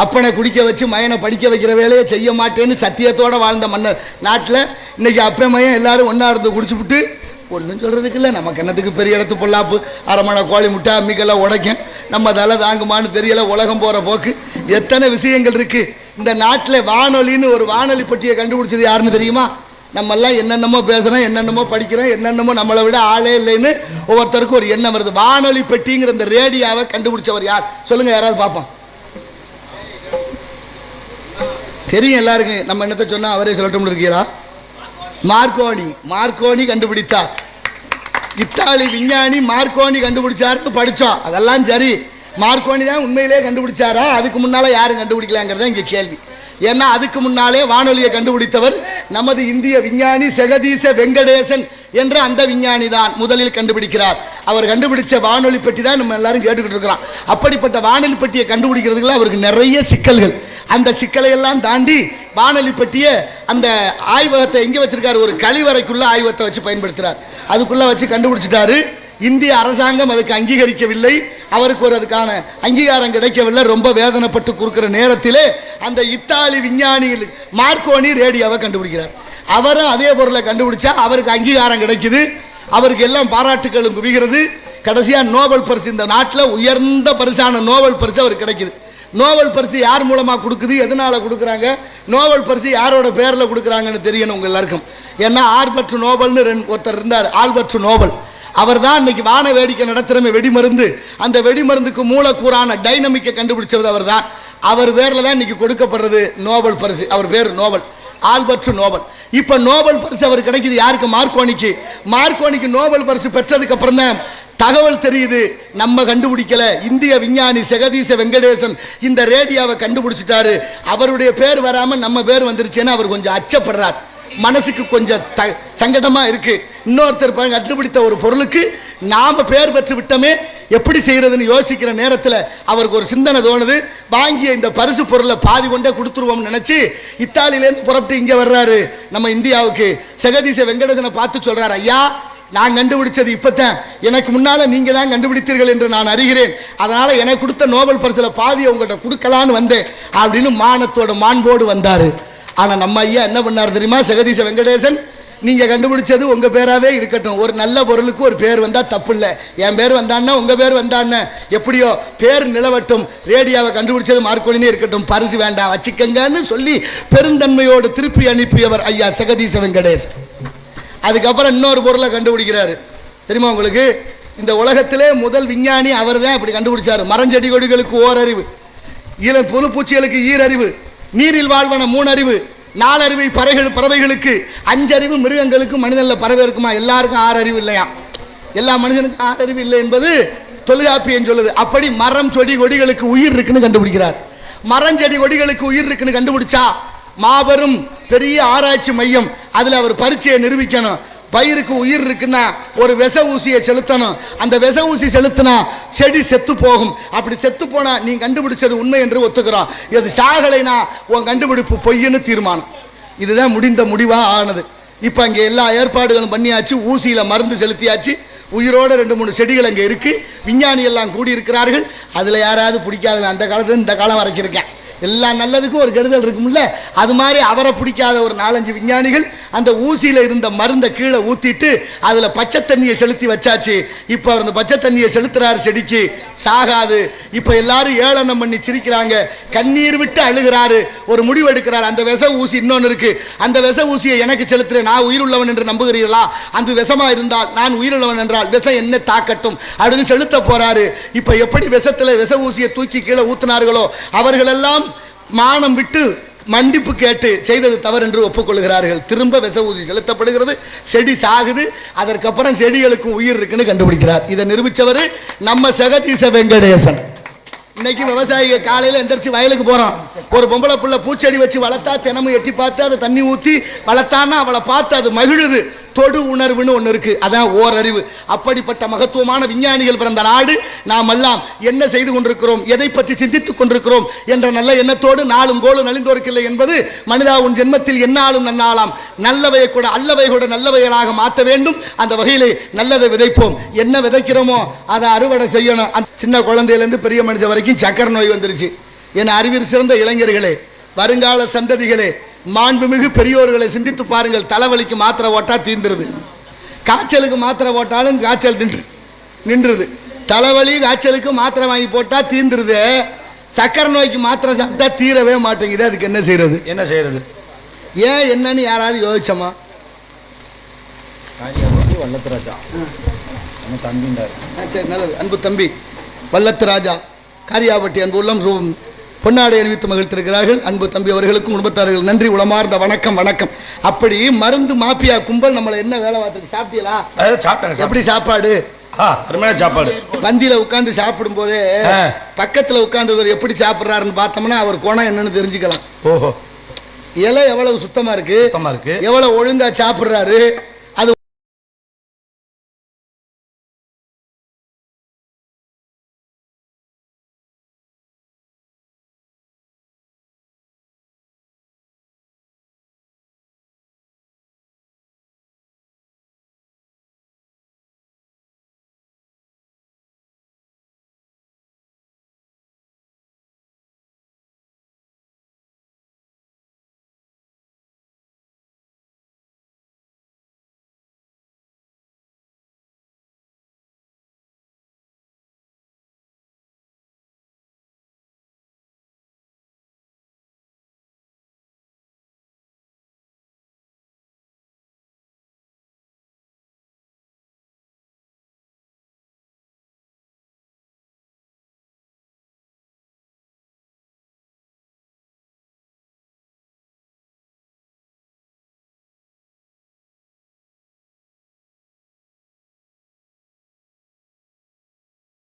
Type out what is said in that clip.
அப்பனை குடிக்க வச்சு மயனை படிக்க வைக்கிற வேலையை செய்ய மாட்டேன்னு சத்தியத்தோட வாழ்ந்த மன்னர் நாட்டில் இன்னைக்கு அப்ப மயன் எல்லாரும் ஒன்றா இருந்து குடிச்சுவிட்டு ஒன்றும் சொல்கிறதுக்கு இல்லை. நமக்கு என்னத்துக்கு பெரிய இடத்து பொல்லாப்பு, அரமணை கோழி முட்டை அம்மிக்கெல்லாம் உடைக்கும், நம்ம தலை தாங்குமான்னு தெரியல. உலகம் போகிற போக்கு எத்தனை விஷயங்கள் இருக்குது. இந்த நாட்டில் வானொலின்னு ஒரு வானொலி பட்டியை கண்டுபிடிச்சது யாருன்னு தெரியுமா? நம்மெல்லாம் என்னென்னமோ பேசுகிறோம், என்னென்னமோ படிக்கிறோம், என்னென்னமோ நம்மளை விட ஆளே இல்லைன்னு ஒவ்வொருத்தருக்கும் ஒரு எண்ணம் வருது. வானொலி பெட்டிங்கிற இந்த ரேடியோவை கண்டுபிடிச்சவர் யார் சொல்லுங்கள், யாராவது பார்ப்போம். தெரியும் எல்லாருக்கும். நம்ம என்னத்தை சொன்னால் அவரே சொல்லட்டும் இருக்கிறா. மார்க்கோனி கண்டுபிடித்தார். இத்தாலி விஞ்ஞானி மார்க்கோனி கண்டுபிடிச்சாருன்னு படித்தோம். அதெல்லாம் சரி, மார்க்கோனி தான் உண்மையிலே கண்டுபிடிச்சாரா? அதுக்கு முன்னால் யாரும் கண்டுபிடிக்கலாங்கிறத இங்கே கேள்வி. ஏன்னா அதுக்கு முன்னாலே வானொலியை கண்டுபிடித்தவர் நமது இந்திய விஞ்ஞானி ஜெகதீச வெங்கடேசன் என்ற அந்த விஞ்ஞானி தான் முதலில் கண்டுபிடிக்கிறார். அவர் கண்டுபிடிச்ச வானொலி பெட்டி தான் நம்ம எல்லாரும் கேட்டுக்கிட்டு இருக்கிறோம். அப்படிப்பட்ட வானொலி பெட்டியை கண்டுபிடிக்கிறதுக்குள்ள அவருக்கு நிறைய சிக்கல்கள். அந்த சிக்கலை எல்லாம் தாண்டி வானொலி பெட்டியை அந்த ஆய்வகத்தை எங்கே வச்சிருக்காரு? ஒரு கழிவறைக்குள்ள ஆய்வகத்தை வச்சு பயன்படுத்துகிறார். அதுக்குள்ளே வச்சு கண்டுபிடிச்சிட்டாரு. இந்திய அரசாங்கம் அதுக்கு அங்கீகரிக்கவில்லை. அவருக்கு ஒரு அதுக்கான அங்கீகாரம் கிடைக்கவில்லை. ரொம்ப வேதனைப்பட்டு கொடுக்குற நேரத்திலே அந்த இத்தாலி விஞ்ஞானிகள் மார்க்கோனி ரேடியோவை கண்டுபிடிக்கிறார். அவரும் அதே பொருளை கண்டுபிடிச்சா அவருக்கு அங்கீகாரம் கிடைக்குது. அவருக்கு எல்லாம் பாராட்டுகளும் குவிகிறது. கடைசியாக நோபல் பரிசு, இந்த நாட்டில் உயர்ந்த பரிசான நோபல் பரிசு அவருக்கு கிடைக்குது. நோபல் பரிசு யார் மூலமாக கொடுக்குது, எதனால் கொடுக்குறாங்க, நோபல் பரிசு யாரோட பேரில் கொடுக்குறாங்கன்னு தெரியணும் உங்கள் எல்லாருக்கும். ஏன்னா ஆல்பர்ட் நோபல்னு ஒருத்தர் இருந்தார், ஆல்பர்ட் நோபல். அவர் தான் இன்னைக்கு வான வேடிக்கை நடத்துகிற வெடிமருந்து, அந்த வெடிமருந்துக்கு மூலக்கூறான டைனமிக்கை கண்டுபிடிச்சது அவர் தான். அவர் பேரில் தான் இன்னைக்கு கொடுக்கப்படுறது நோபல் பரிசு. அவர் பேர் நோபல், ஆல்பர்ட் நோபல். இப்போ நோபல் பரிசு அவர் கிடைக்குது யாருக்கு? மார்க்கோனிக்கு. மார்க்கோனிக்கு நோபல் பரிசு பெற்றதுக்கு அப்புறம் தான் தகவல் தெரியுது, நம்ம கண்டுபிடிக்கல, இந்திய விஞ்ஞானி ஜெகதீச வெங்கடேசன் இந்த ரேடியோவை கண்டுபிடிச்சிட்டாரு. அவருடைய பேர் வராமல் நம்ம பேர் வந்துருச்சுன்னு அவர் கொஞ்சம் அச்சப்படுறார். மனசுக்கு கொஞ்சம் சங்கடமா இருக்கு. இன்னொருத்தர் கண்டுபிடித்த ஒரு பொருளுக்கு நாம பேர் பெற்று விட்டோமே, எப்படி செய்யறதுன்னு யோசிக்கிற நேரத்தில் அவருக்கு ஒரு சிந்தனை தோணுது. வாங்கிய இந்த பரிசு பொருளை பாதி கொண்டே கொடுத்துருவோம்னு நினைச்சு இத்தாலியிலேருந்து புறப்பட்டு இங்கே வர்றாரு நம்ம இந்தியாவுக்கு. ஜெகதீச வெங்கடேசனை பார்த்து சொல்றாரு, ஐயா நான் கண்டுபிடிச்சது இப்போத்தான், எனக்கு முன்னால் நீங்கள் தான் கண்டுபிடித்தீர்கள் என்று நான் அறிகிறேன். அதனால் எனக்கு கொடுத்த நோபல் பரிசில் பாதியை உங்கள்கிட்ட கொடுக்கலான்னு வந்தேன் அப்படின்னு மானத்தோட மாண்போடு வந்தார். ஆனால் நம்ம ஐயா என்ன பண்ணார் தெரியுமா? ஜெகதீச வெங்கடேசன், நீங்கள் கண்டுபிடிச்சது உங்கள் பேராகவே இருக்கட்டும், ஒரு நல்ல பொருளுக்கு ஒரு பேர் வந்தால் தப்பு இல்லை, என் பேர் வந்தான்னா உங்கள் பேர் வந்தான்னு எப்படியோ பேர் நிலவட்டும், ரேடியோவை கண்டுபிடிச்சது மார்க்கோனினே இருக்கட்டும், பரிசு வேண்டாம் வச்சுக்கங்கன்னு சொல்லி பெருந்தன்மையோடு திருப்பி அனுப்பியவர் ஐயா ஜெகதீச வெங்கடேசன். அதுக்கப்புறம் இன்னொரு பொருளை கண்டுபிடிக்கிறாரு தெரியுமா உங்களுக்கு? இந்த உலகத்திலே முதல் விஞ்ஞானி அவர் தான் இப்படி கண்டுபிடிச்சாரு. மரஞ்செடி கொடிகளுக்கு ஓரறிவு, புழு பூச்சிகளுக்கு ஈரறிவு, நீரில் வாழ்வன 3 அறிவு, 4 அறிவு பறவைகளுக்கு, 5 அறிவு மிருகங்களுக்கு, மனிதனில் பறவை இருக்குமா? எல்லாருக்கும் 6 அறிவு இல்லையா? எல்லா மனிதனுக்கும் 6 அறிவு இல்லை என்பது தொல்காப்பியம் சொல்லுது. அப்படி மரம் செடி கொடிகளுக்கு உயிர் இருக்குன்னு கண்டுபிடிக்கிறார். மரஞ்செடி கொடிகளுக்கு உயிர் இருக்குன்னு கண்டுபிடிச்சா மாபெரும் பெரிய ஆராய்ச்சி மையம், அதில் அவர் பரீட்சையை நிரூபிக்கணும். பயிருக்கு உயிர் இருக்குன்னா ஒரு விச ஊசியை செலுத்தணும். அந்த விச ஊசி செலுத்தினா செடி செத்து போகும். அப்படி செத்து போனா நீ கண்டுபிடிச்சது உண்மை என்று ஒத்துக்கிறோம். இது சாகலைனா உன் கண்டுபிடிப்பு பொய்ன்னு தீர்மானம். இதுதான் முடிந்த முடிவாக ஆனது. இப்போ அங்கே எல்லா ஏற்பாடுகளும் பண்ணியாச்சு, ஊசியில் மருந்து செலுத்தியாச்சு, உயிரோட 2-3 செடிகள் அங்கே இருக்கு, விஞ்ஞானி எல்லாம் கூடி இருக்கிறார்கள். அதில் யாராவது பிடிக்காதவன் அந்த காலத்துல இந்த காலம் வரைக்கும் இருக்கேன். எல்லா நல்லதுக்கும் ஒரு கெடுதல் இருக்கும்ல, அது மாதிரி அவரை பிடிக்காத ஒரு 4-5 விஞ்ஞானிகள் அந்த ஊசியில் இருந்த மருந்தை கீழே ஊற்றிட்டு அதில் பச்சை தண்ணியை செலுத்தி வச்சாச்சு. இப்போ அந்த பச்சை தண்ணியை செலுத்துறாரு, செடிக்கு சாகாது. இப்போ எல்லாரும் ஏளனம் பண்ணி சிரிக்கிறாங்க, கண்ணீர் விட்டு அழுகிறாரு. ஒரு முடிவு எடுக்கிறார், அந்த விச ஊசி இன்னொன்று இருக்கு, அந்த விச ஊசியை எனக்கு செலுத்துறேன், நான் உயிருள்ளவன் என்று நம்புகிறீர்களா? அந்த விஷமா இருந்தால் நான் உயிருள்ளவன் என்றால் விஷம் என்ன தாக்கட்டும் அப்படின்னு செலுத்த போறாரு. இப்போ எப்படி விஷத்தில் விச ஊசியை தூக்கி கீழே ஊத்தினார்களோ அவர்களெல்லாம் மானம் விட்டு மன்னிப்பு கேட்டு செய்தது தவறு என்று ஒப்புக்கொள்கிறார்கள். திரும்ப விச ஊசி செலுத்தப்படுகிறது, செடி சாகுது. அதற்கப்புறம் செடிகளுக்கு உயிர் இருக்குன்னு கண்டுபிடிக்கிறார். இதை நிரூபித்தவர் நம்ம ஜெகதீச வெங்கடேசன். இன்னைக்கு விவசாயிகள் காலையில் எந்திரிச்சு வயலுக்கு போகிறோம், ஒரு பொம்பளை பிள்ளை பூச்செடி வச்சு வளர்த்தா தினமும் எட்டி பார்த்து அதை தண்ணி ஊற்றி வளர்த்தான்னா அவளை பார்த்து அது மகிழுது. தொடு உணர்வுன்னு ஒன்று இருக்கு, அதான் ஓரறிவு. அப்படிப்பட்ட மகத்துவமான விஞ்ஞானிகள் பிறந்த நாடு. நாம் எல்லாம் என்ன செய்து கொண்டிருக்கிறோம், எதை பற்றி சிந்தித்துக் கொண்டிருக்கிறோம் என்ற நல்ல எண்ணத்தோடு நாளும் கோளும் நலிந்தோர்க்கில்லை என்பது மனிதா உன் ஜென்மத்தில் என்னாலும் நன்னாலாம், நல்லவையை கூட அல்லவை கூட நல்லவைகளாக மாற்ற வேண்டும். அந்த வகையிலே நல்லதை விதைப்போம். என்ன விதைக்கிறோமோ அதை அறுவடை செய்யணும். சின்ன குழந்தையிலேருந்து பெரிய மனுஷன் வரைக்கும் சக்கரை நோய் வந்துருச்சு. என் அறிவில் சிறந்த இளைஞர்களே, வருங்கால சந்ததிகளே, மாண்புமிகு பெரியோர்களை சிந்தித்து பாருங்கள். தலைவலிக்கு மாத்திரை ஓட்டா தீந்துருது, காய்ச்சலுக்கு மாத்திரை போட்டாலும் காய்ச்சல் நின்றுது. தலைவலி காய்ச்சலுக்கு மாத்திரை வாங்கி போட்டா தீந்துருது, சக்கரை நோய்க்கு மாத்திரை சாப்பிட்டா தீரவே மாட்டேங்குது. அதுக்கு என்ன செய்யறது? ஏன் என்னன்னு யாராவது யோசிச்சோமா? சரி, நல்லது. அன்பு தம்பி வல்லத்து ராஜா காரியாபட்டி அன்பு உள்ளம் பொன்னாடை அணிவித்து மகிழ்த்திருக்கிறார்கள். அன்பு தம்பி அவர்களுக்கும் குடும்பத்தார்கள் நன்றி, உளமார்ந்த வணக்கம். வணக்கம். அப்படி மருந்து மாப்பியா கும்பல் நம்மளை என்ன வேலை பார்த்துருக்கு? சாப்பிட்டீங்களா? எப்படி சாப்பாடு? சாப்பாடு. பந்தியில உட்கார்ந்து சாப்பிடும் போதே பக்கத்துல உட்கார்ந்து எப்படி சாப்பிடுறாருன்னு பார்த்தோம்னா அவர் குணம் என்னன்னு தெரிஞ்சுக்கலாம். இலை எவ்வளவு சுத்தமா இருக்கு, எவ்வளவு ஒழுங்கா சாப்பிடுறாரு,